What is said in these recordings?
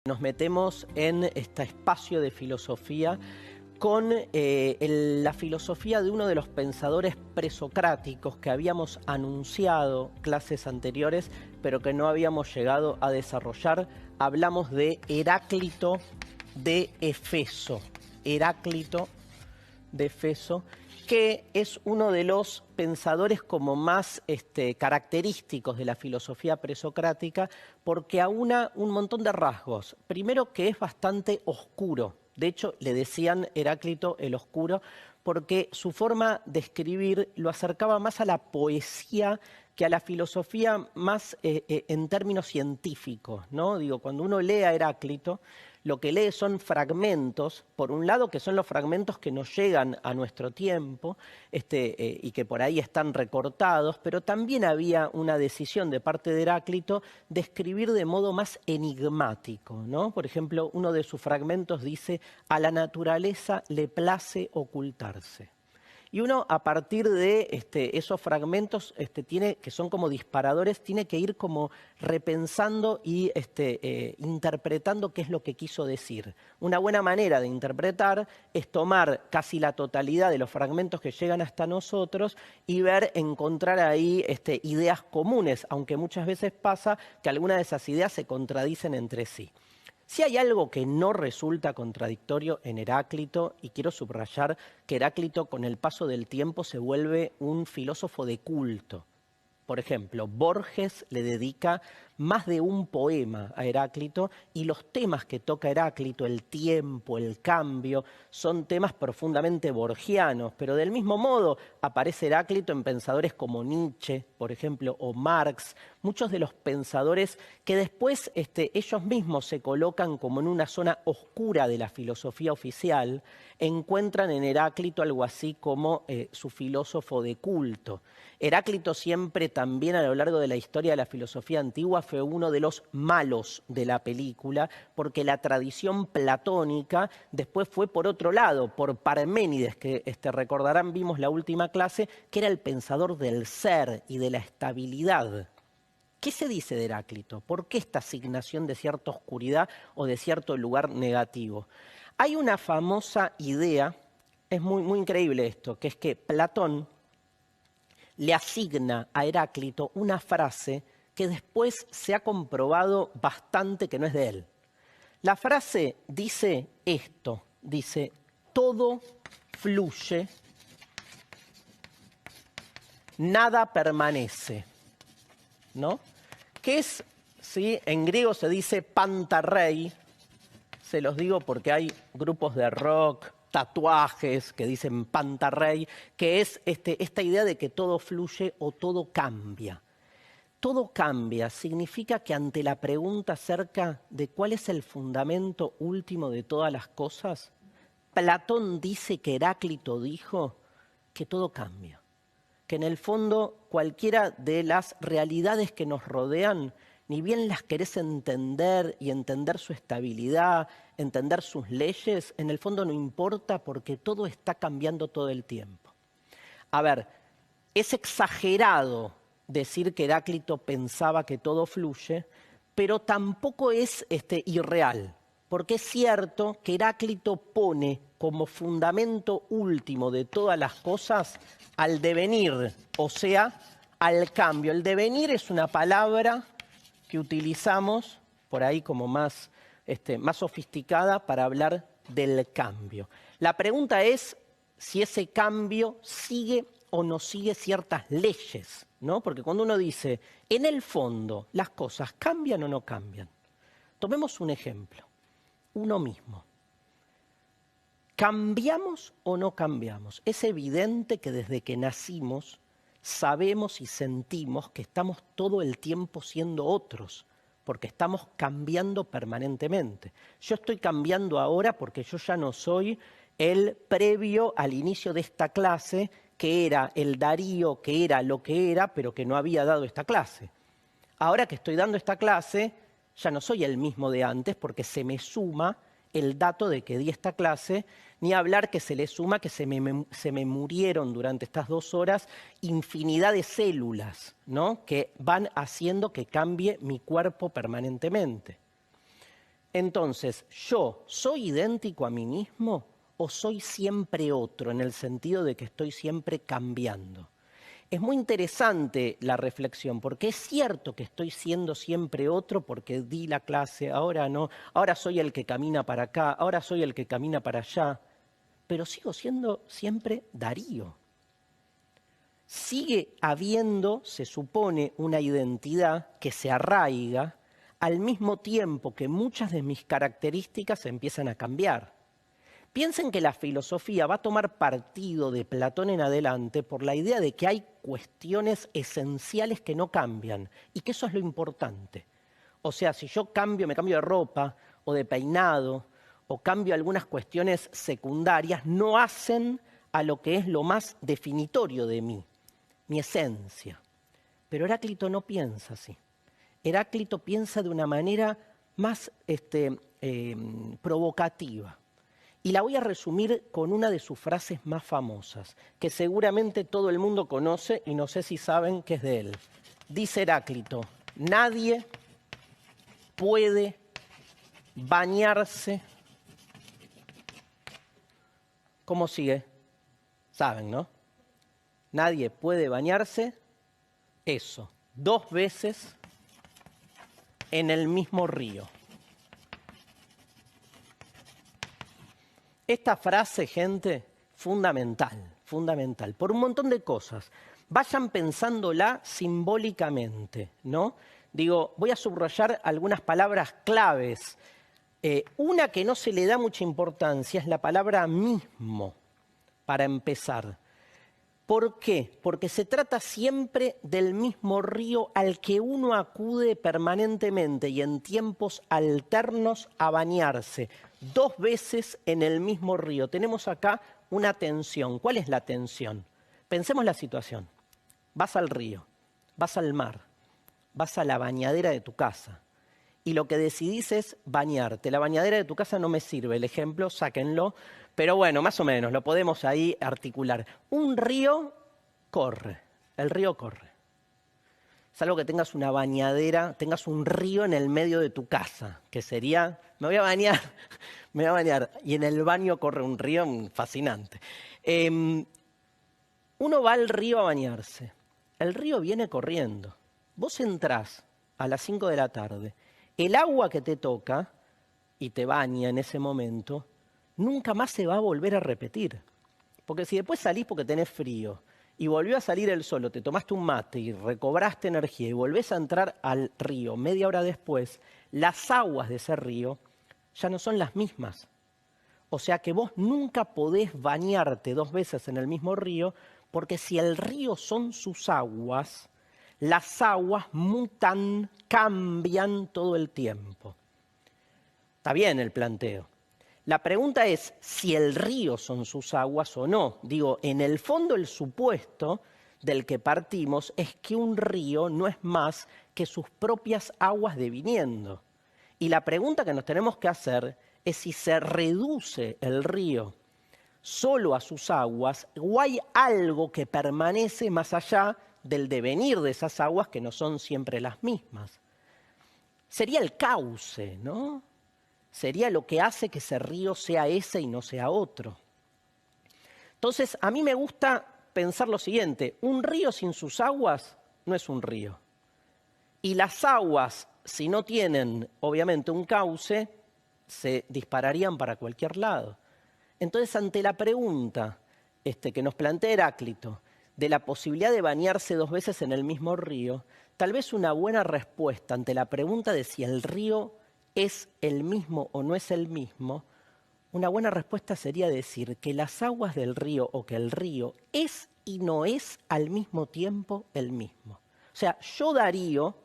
Nos metemos en este espacio de filosofía con la filosofía de uno de los pensadores presocráticos que habíamos anunciado clases anteriores, pero que no habíamos llegado a desarrollar. Hablamos de Heráclito de Éfeso. Heráclito de Éfeso, que es uno de los pensadores como más característicos de la filosofía presocrática, porque aúna un montón de rasgos. Primero, que es bastante oscuro. De hecho, le decían Heráclito el oscuro, porque su forma de escribir lo acercaba más a la poesía que a la filosofía más en términos científicos, ¿no? Digo, cuando uno lee a Heráclito, lo que lee son fragmentos, por un lado que son los fragmentos que nos llegan a nuestro tiempo y que por ahí están recortados, pero también había una decisión de parte de Heráclito de escribir de modo más enigmático, ¿no? Por ejemplo, uno de sus fragmentos dice: a la naturaleza le place ocultarse. Y uno, a partir de esos fragmentos que son como disparadores, tiene que ir como repensando y interpretando qué es lo que quiso decir. Una buena manera de interpretar es tomar casi la totalidad de los fragmentos que llegan hasta nosotros y encontrar ahí ideas comunes, aunque muchas veces pasa que algunas de esas ideas se contradicen entre sí. Si hay algo que no resulta contradictorio en Heráclito, y quiero subrayar que Heráclito con el paso del tiempo se vuelve un filósofo de culto. Por ejemplo, Borges le dedica más de un poema a Heráclito y los temas que toca Heráclito, el tiempo, el cambio, son temas profundamente borgianos, pero del mismo modo aparece Heráclito en pensadores como Nietzsche, por ejemplo, o Marx, muchos de los pensadores que después ellos mismos se colocan como en una zona oscura de la filosofía oficial, encuentran en Heráclito algo así como su filósofo de culto. Heráclito siempre también a lo largo de la historia de la filosofía antigua fue uno de los malos de la película, porque la tradición platónica después fue por otro lado, por Parménides, que recordarán, vimos la última clase, que era el pensador del ser y de la estabilidad. ¿Qué se dice de Heráclito? ¿Por qué esta asignación de cierta oscuridad o de cierto lugar negativo? Hay una famosa idea, es muy increíble esto, que es que Platón le asigna a Heráclito una frase que después se ha comprobado bastante que no es de él. La frase dice esto, dice: todo fluye, nada permanece, ¿no? Que es, ¿sí? En griego se dice pantarrei, se los digo porque hay grupos de rock, tatuajes que dicen pantarrei, que es esta idea de que todo fluye o todo cambia. Todo cambia significa que ante la pregunta acerca de cuál es el fundamento último de todas las cosas, Platón dice que Heráclito dijo que todo cambia. Que en el fondo cualquiera de las realidades que nos rodean, ni bien las querés entender y entender su estabilidad, entender sus leyes, en el fondo no importa porque todo está cambiando todo el tiempo. A ver, es exagerado decir que Heráclito pensaba que todo fluye, pero tampoco es irreal, porque es cierto que Heráclito pone como fundamento último de todas las cosas al devenir, o sea, al cambio. El devenir es una palabra que utilizamos por ahí como más sofisticada para hablar del cambio. La pregunta es si ese cambio sigue o no sigue ciertas leyes, ¿no? Porque cuando uno dice, en el fondo, las cosas cambian o no cambian. Tomemos un ejemplo, uno mismo. ¿Cambiamos o no cambiamos? Es evidente que desde que nacimos sabemos y sentimos que estamos todo el tiempo siendo otros, porque estamos cambiando permanentemente. Yo estoy cambiando ahora porque yo ya no soy el previo al inicio de esta clase, que era el Darío, que era lo que era, pero que no había dado esta clase. Ahora que estoy dando esta clase, ya no soy el mismo de antes, porque se me suma el dato de que di esta clase, ni hablar que se le suma que se me murieron durante estas 2 horas infinidad de células, ¿no? Que van haciendo que cambie mi cuerpo permanentemente. Entonces, ¿yo soy idéntico a mí mismo o soy siempre otro en el sentido de que estoy siempre cambiando? Es muy interesante la reflexión, porque es cierto que estoy siendo siempre otro porque di la clase, ahora no, ahora soy el que camina para acá, ahora soy el que camina para allá, pero sigo siendo siempre Darío. Sigue habiendo, se supone, una identidad que se arraiga al mismo tiempo que muchas de mis características empiezan a cambiar. Piensen que la filosofía va a tomar partido de Platón en adelante por la idea de que hay cuestiones esenciales que no cambian y que eso es lo importante. O sea, si yo me cambio de ropa o de peinado o cambio algunas cuestiones secundarias, no hacen a lo que es lo más definitorio de mí, mi esencia. Pero Heráclito no piensa así. Heráclito piensa de una manera más provocativa. Y la voy a resumir con una de sus frases más famosas, que seguramente todo el mundo conoce y no sé si saben que es de él. Dice Heráclito, nadie puede bañarse. ¿Cómo sigue? Saben, ¿no? Nadie puede bañarse, eso, 2 veces en el mismo río. Esta frase, gente, fundamental, por un montón de cosas. Vayan pensándola simbólicamente, ¿no? Digo, voy a subrayar algunas palabras claves. Una que no se le da mucha importancia es la palabra mismo, para empezar. ¿Por qué? Porque se trata siempre del mismo río al que uno acude permanentemente y en tiempos alternos a bañarse. 2 veces en el mismo río. Tenemos acá una tensión. ¿Cuál es la tensión? Pensemos la situación. Vas al río, vas al mar, vas a la bañadera de tu casa y lo que decidís es bañarte. La bañadera de tu casa no me sirve, el ejemplo, sáquenlo. Pero bueno, más o menos, lo podemos ahí articular. Un río corre, el río corre. Salvo que tengas una bañadera, tengas un río en el medio de tu casa, que sería, me voy a bañar, y en el baño corre un río fascinante. Uno va al río a bañarse, el río viene corriendo. Vos entrás a las 5 de la tarde, el agua que te toca y te baña en ese momento, nunca más se va a volver a repetir. Porque si después salís porque tenés frío y volvió a salir el sol, o te tomaste un mate y recobraste energía y volvés a entrar al río media hora después, las aguas de ese río ya no son las mismas. O sea que vos nunca podés bañarte 2 veces en el mismo río, porque si el río son sus aguas, las aguas mutan, cambian todo el tiempo. Está bien el planteo. La pregunta es si el río son sus aguas o no. Digo, en el fondo el supuesto del que partimos es que un río no es más que sus propias aguas deviniendo. Y la pregunta que nos tenemos que hacer es si se reduce el río solo a sus aguas o hay algo que permanece más allá del devenir de esas aguas que no son siempre las mismas. Sería el cauce, ¿no? Sería lo que hace que ese río sea ese y no sea otro. Entonces, a mí me gusta pensar lo siguiente, un río sin sus aguas no es un río. Y las aguas, si no tienen, obviamente, un cauce, se dispararían para cualquier lado. Entonces, ante la pregunta que nos plantea Heráclito, de la posibilidad de bañarse 2 veces en el mismo río, tal vez una buena respuesta ante la pregunta de si el río es el mismo o no es el mismo, una buena respuesta sería decir que las aguas del río o que el río es y no es al mismo tiempo el mismo. O sea, yo Darío,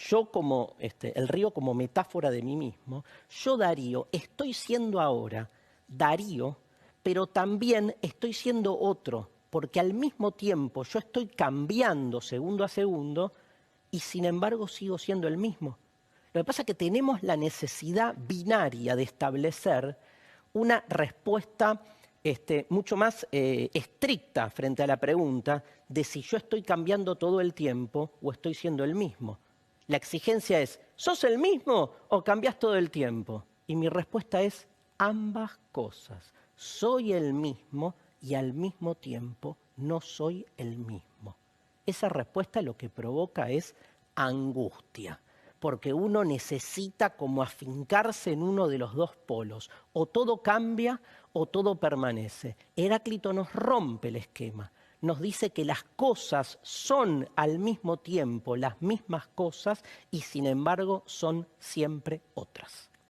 yo como el río como metáfora de mí mismo, yo Darío estoy siendo ahora Darío, pero también estoy siendo otro, porque al mismo tiempo yo estoy cambiando segundo a segundo y sin embargo sigo siendo el mismo. Lo que pasa es que tenemos la necesidad binaria de establecer una respuesta mucho más estricta frente a la pregunta de si yo estoy cambiando todo el tiempo o estoy siendo el mismo. La exigencia es, ¿sos el mismo o cambiás todo el tiempo? Y mi respuesta es ambas cosas. Soy el mismo y al mismo tiempo no soy el mismo. Esa respuesta lo que provoca es angustia, porque uno necesita como afincarse en uno de los dos polos. O todo cambia o todo permanece. Heráclito nos rompe el esquema. Nos dice que las cosas son al mismo tiempo las mismas cosas y sin embargo son siempre otras.